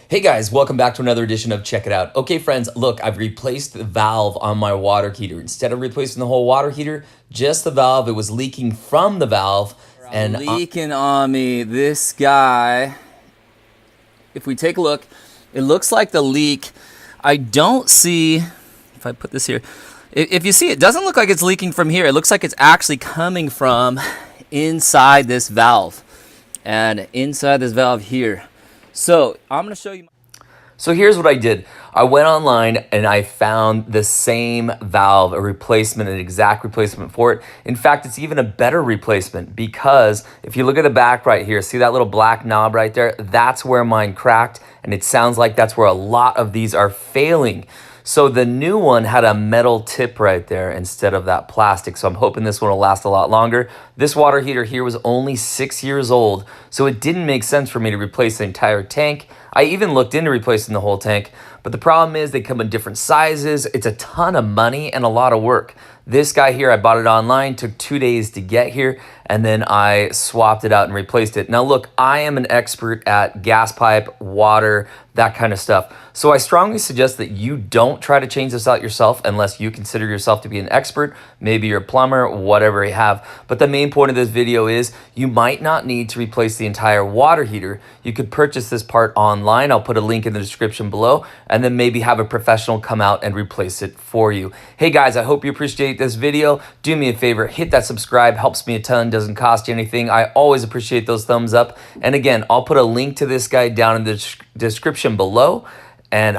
Hey guys, welcome back to another edition of Check It Out. Okay friends, look, I've replaced the valve on my water heater. Instead of replacing the whole water heater, just the valve. It was leaking from the valve. And leaking on me. This guy, if we take a look, it looks like the leak, I don't see, if I put this here, if you see, it doesn't look like it's leaking from here. It looks like it's actually coming from inside this valve and inside this valve here. So I'm going to show you. So here's what I did. I went online and I found the same valve, a replacement, an exact replacement for it. In fact, it's even a better replacement because if you look at the back right here, see that little black knob right there? That's where mine cracked, and it sounds like that's where a lot of these are failing. So the new one had a metal tip right there instead of that plastic. So I'm hoping this one will last a lot longer. This water heater here was only 6 years old, so it didn't make sense for me to replace the entire tank. I even looked into replacing the whole tank, but the problem is they come in different sizes. It's a ton of money and a lot of work. This guy here, I bought it online, took 2 days to get here, and then I swapped it out and replaced it. Now look, I am an expert at gas pipe, water, that kind of stuff. So I strongly suggest that you don't try to change this out yourself unless you consider yourself to be an expert. Maybe you're a plumber, whatever you have. But the main point of this video is you might not need to replace the entire water heater. You could purchase this part online. I'll put a link in the description below, and then maybe have a professional come out and replace it for you. Hey guys, I hope you appreciate this video. Do me a favor, hit that subscribe, helps me a ton, doesn't cost you anything. I always appreciate those thumbs up. And again, I'll put a link to this guy down in the description below, and